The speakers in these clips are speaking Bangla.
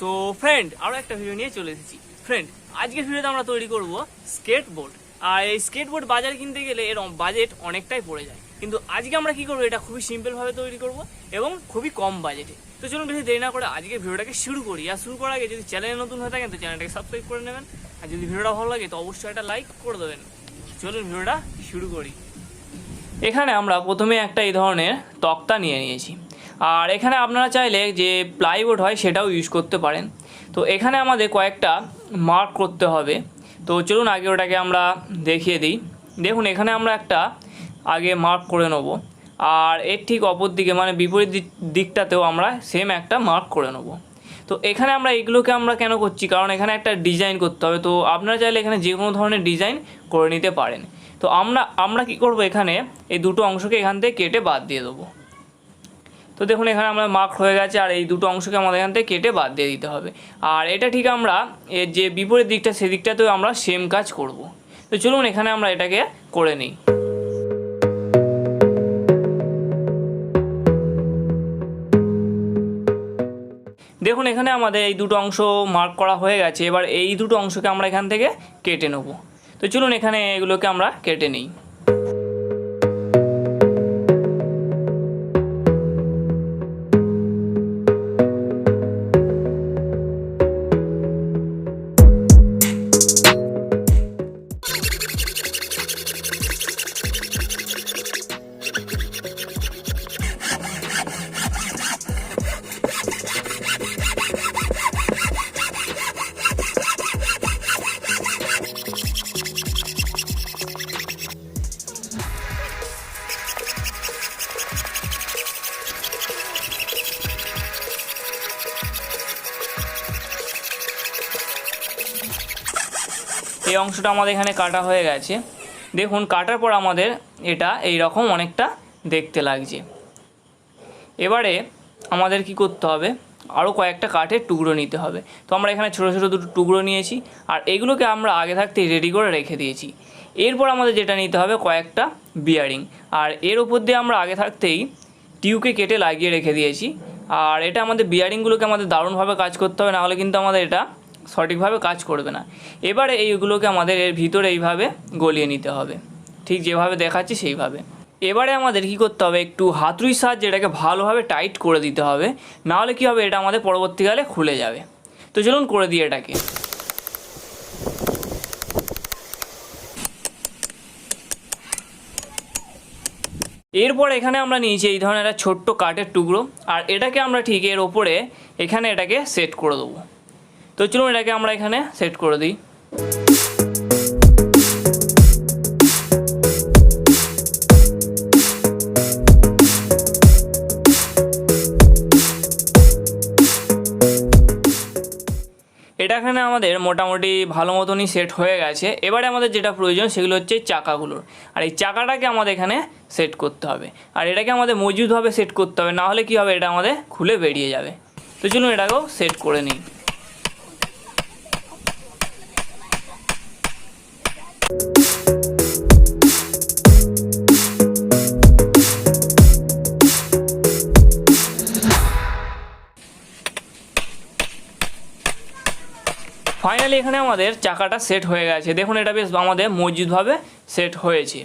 সো ফ্রেন্ড আরও একটা ভিডিও নিয়ে চলে এসেছি। ফ্রেন্ড আজকের ভিডিওতে আমরা তৈরি করব স্কেটবোর্ড। আর এই স্কেটবোর্ড বাজারে কিনতে গেলে এর বাজেট অনেকটাই পড়ে যায়, কিন্তু আজকে আমরা কি করব, এটা খুবই সিম্পলভাবে তৈরি করব এবং খুবই কম বাজেটে। তো চলুন বেশি দেরি না করে আজকে ভিডিওটাকে শুরু করি। আর শুরু করার আগে যদি চ্যানেলে নতুন হয়ে থাকেন তো চ্যানেলটাকে সাবস্ক্রাইব করে নেবেন, আর যদি ভিডিওটা ভালো লাগে তো অবশ্যই একটা লাইক করে দেবেন। চলুন ভিডিওটা শুরু করি। এখানে আমরা প্রথমে একটা এই ধরনের তক্তা নিয়ে নিয়েছি, আর এখানে আপনারা চাইলে যে প্লাইবোর্ড হয় সেটাও ইউজ করতে পারেন। তো এখানে আমাদের কয়েকটা মার্ক করতে হবে। তো চলুন আগে ওটাকে আমরা দেখিয়ে দিই। দেখুন এখানে আমরা একটা আগে মার্ক করে নেব, আর এর ঠিক অপর দিকে মানে বিপরীত দিকটাতেও আমরা সেম একটা মার্ক করে নেব। তো এখানে আমরা এইগুলোকে আমরা কেন করছি, কারণ এখানে একটা ডিজাইন করতে হবে। তো আপনারা চাইলে এখানে যে কোনো ধরনের ডিজাইন করে নিতে পারেন। তো আমরা কি করব, এখানে এই দুটো অংশকে এখান থেকে কেটে বাদ দিয়ে দেবো। তো দেখুন এখানে আমরা মার্ক হয়ে গেছে, আর এই দুটো অংশকে আমাদের এখান থেকে কেটে বাদ দিয়ে দিতে হবে। আর এটা ঠিক আমরা এর যে বিপরীত দিকটা সেদিকটাতেও আমরা সেম কাজ করব। তো চলুন এখানে আমরা এটাকে করে নিই। দেখুন এখানে আমাদের এই দুটো অংশ মার্ক করা হয়ে গেছে। এবার এই দুটো অংশকে আমরা এখান থেকে কেটে নেব। তো চলুন এখানে এগুলোকে আমরা কেটে নিই। এই অংশটা আমাদের এখানে কাটা হয়ে গেছে। দেখুন কাটার পর আমাদের এটা এই রকম অনেকটা দেখতে লাগছে। এবারে আমাদের কি করতে হবে, আরও কয়েকটা কাঠের টুকরো নিতে হবে। তো আমরা এখানে ছোটো ছোটো দুটো টুকরো নিয়েছি, আর এগুলোকে আমরা আগে থাকতেই রেডি করে রেখে দিয়েছি। এরপর আমাদের যেটা নিতে হবে কয়েকটা বিয়ারিং, আর এর উপর দিয়ে আমরা আগে থাকতেই টিউবকে কেটে লাগিয়ে রেখে দিয়েছি। আর এটা আমাদের বিয়ারিংগুলোকে আমাদের দারুণভাবে কাজ করতে হবে, নাহলে কিন্তু আমাদের এটা সঠিকভাবে কাজ করবে না। এবারে এইগুলোকে আমাদের এর ভিতরে এইভাবে গলিয়ে নিতে হবে, ঠিক যেভাবে দেখাচ্ছি সেইভাবে। এবারে আমাদের কি করতে হবে, একটু হাতুড়ির সাহায্যে এটাকে ভালোভাবে টাইট করে দিতে হবে, নাহলে কি হবে, এটা আমাদের পরবর্তীকালে খুলে যাবে। তো চলুন করে দিই এটাকে। এরপর এখানে আমরা নিয়েছি এই ধরনের একটা ছোট্ট কাঠের টুকরো, আর এটাকে আমরা ঠিক এর ওপরে এখানে এটাকে সেট করে দেবো। তো চলুন এটাকে আমরা এখানে সেট করে দিই। এটা এখানে আমাদের মোটামুটি ভালো মতনই সেট হয়ে গেছে। এবারে আমাদের যেটা প্রয়োজন সেগুলো হচ্ছে চাকাগুলোর, আর এই চাকাটাকে আমাদের এখানে সেট করতে হবে, আর এটাকে আমাদের মজবুতভাবে সেট করতে হবে, নাহলে কী হবে, এটা আমাদের খুলে বেরিয়ে যাবে। তো চলুন এটাকেও সেট করে নিই। ফাইনালি এখানে আমাদের চাকাটা সেট হয়ে গেছে। দেখুন এটা বেশ আমাদের মজবুতভাবে সেট হয়েছে।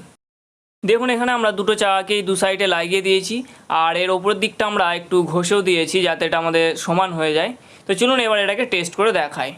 দেখুন এখানে আমরা দুটো চাকাকেই দু সাইডে লাগিয়ে দিয়েছি, আর এর ওপরের দিকটা আমরা একটু ঘষেও দিয়েছি যাতে এটা আমাদের সমান হয়ে যায়। তো চলুন এবার এটাকে টেস্ট করে দেখাই।